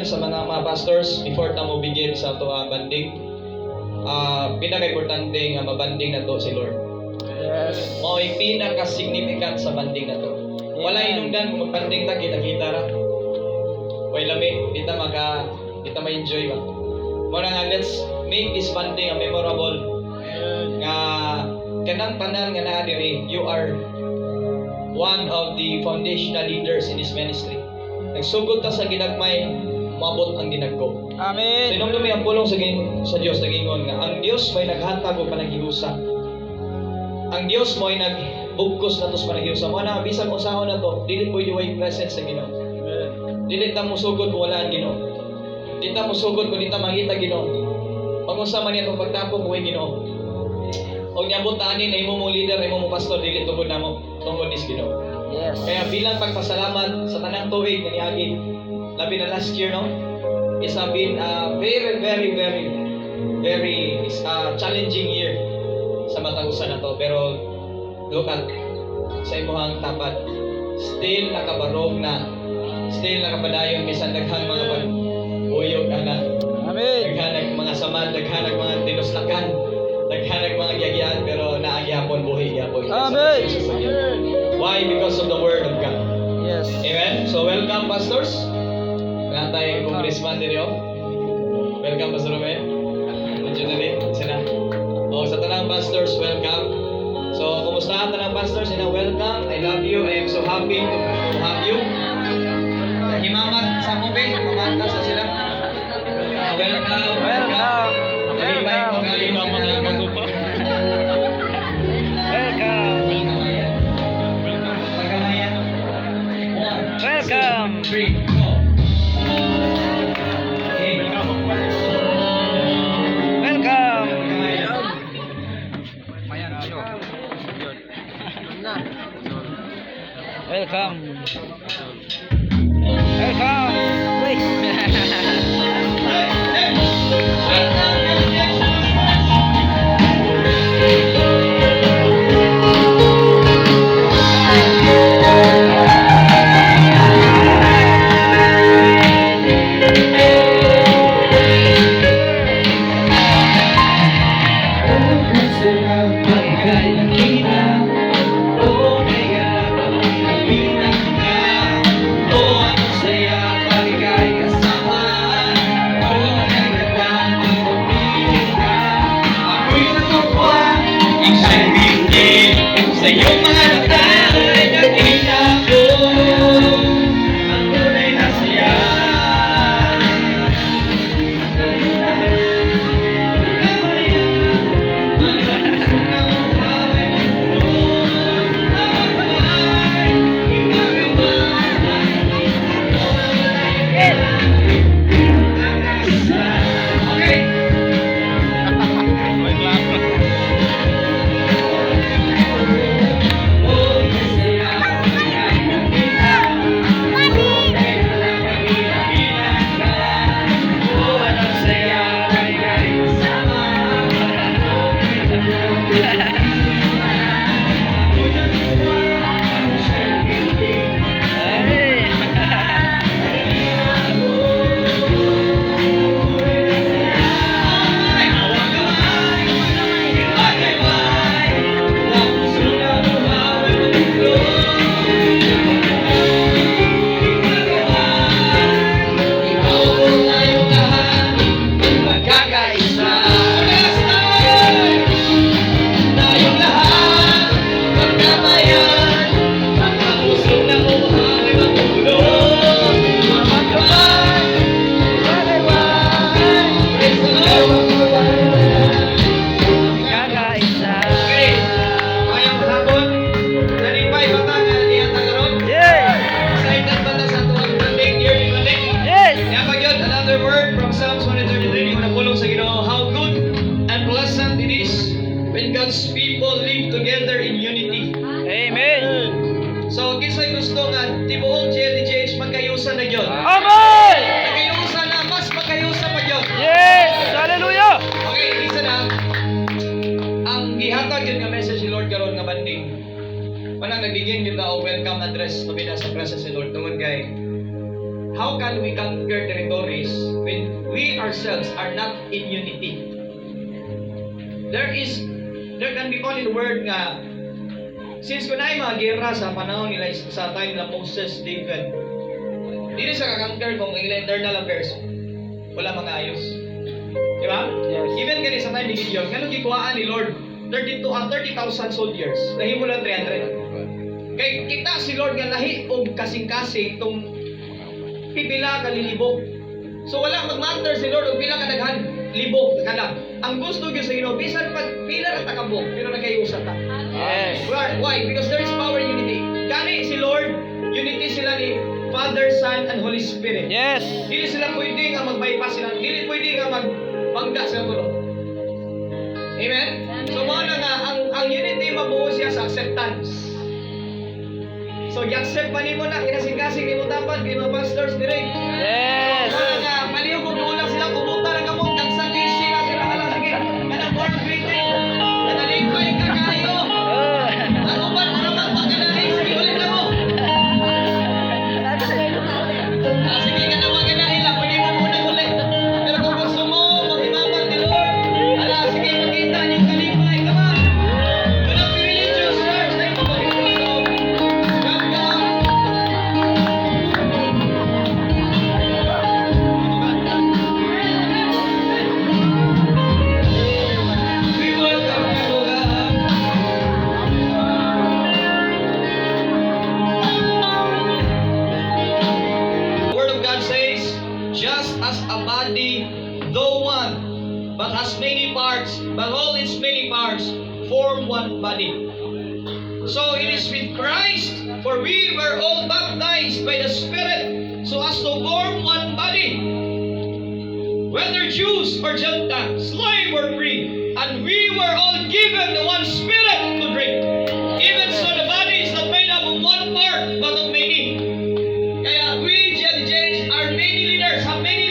sa mga pastors before ta mo begin sa ato banding. Pinaka-importante nga mabanding nato si Lord. Yes. Mao ay pinaka-significant sa banding nato. Wala inungdan kung magbanding ta kita ra. Way lami, kita ma-enjoy ba. Muna nga, let's make this banding a memorable. Nga kanang tanan nga naa diri, you are one of the foundational leaders in this ministry. Nagsugod ta sa ginagmay, maabot ang ginagko. So Amen. inumdumi ang pulong sa Dios nagingon nga ang Dios may naghatag og panaghiusa. Ang Dios mo ay nagbugkos nato sa panaghiusa. Mo na bisan usahon na to, dili pwede way presence sa Ginoo. Dili ta musugod kung wala ang Ginoo. Dili ta musugod kung di ta mangita Ginoo. Pag-unsa man niya itong pagtapok way Ginoo. Og niabot ta ani na imo mong leader, imo mong pastor dili tungod namo, tungod is Ginoo. Yes. Kaya bilang pagpasalamat sa tanang tuig nga niagi, labi na last year no, it's been a very challenging year sa matag-usa na to. Pero look at sa imuhang tapat, still nakabarog na, still nakapadayon bisan daghang mga pag-uyog na, Amen. daghanag mga samad, daghanag mga tinuslakan, daghanag mga gyagyaan, pero naagyapon buhi gyapon. Amen. Why? Because of the Word of God. Yes. Amen? So, welcome, pastors. Wala tayong congressman din yun. Welcome, Pastor Romeo. Nandiyo na rin. Sina. O, sa tanang pastors, welcome. So, kumusta ang tanang pastors? Welcome. I love you. I am so happy to have you. Himamat sa mube. Mamanta sa sila. Welcome. Welcome. Nalibay ko kayo mga maglupa. Welcome. Welcome. 3, 4. Welcome. Welcome. Welcome. Sa iyong mga mata ay nakita ko ang tunay na siya. God's people live together in unity. Amen. So, kisay gusto nga, tibuong GLDJH magkayusa na yun. Amen. Magkayusa na, mas magkayusa pa yun. Yes. Hallelujah. Okay, isa na. Ang gihatag yun nga message si Lord karon nga banding. Manang nagiging yun na welcome address pabila sa presence si Lord. Tungod kay, how can we conquer territories Christians are not in unity. There can be only the word nga, since kunay mga gera sa panahon nila sa time na Moses, David, dito sa kakangker kung internal affairs, wala mga ayos. Di ba? Yes. Even ganit sa time ni Gideon, ganun gikuhaan ni Lord, 30,000 soldiers, nahimo lang 300. Kay kita si Lord nga lahi og kasing-kasing tong pipila ka lilibog. So wala mag-matter si Lord og pila ka daghan libog kana. Ang gusto gyud sa Ginoo bisan pag pila ra ta kabog pero nagayusa ta. Yes. Why? Because there is power in unity. Gani si Lord, unity sila ni Father, Son, and Holy Spirit. Yes. Dili sila pwede nga mag-bypass sila. Dili pwede nga magbangga sa gulo. Amen? So mao na nga ang unity mabuo siya sa acceptance. So i-accept pa nimo na kinasing-kasing nimo dapat di mga pastors dire. Yes. So mao na nga maliw kung ulang sila kumuta lang kamo kag sa lisi na sila ala sige. Kana born greeting. Kana lingkay ka kayo. Ano ba naman pagkanahin sige ulit na mo. Sige ka na maganahin lang pwede mo muna ulit. Pero kung gusto mo maghimaman ni Lord, ala sige makita niyo kalipay ka ba. Do not be religious church. Ay mo ba ito? Word of God says, just as a body, though one, but has many parts, but all its many parts form one body. So it is with Christ, for we were all baptized by the Spirit, so as to form one body. Whether Jews or Gentiles, slave or free, and we were all given the one Spirit to drink. Even so, the body is not made up of one part, but of many. Kaya we, GLJ, are many leaders, have many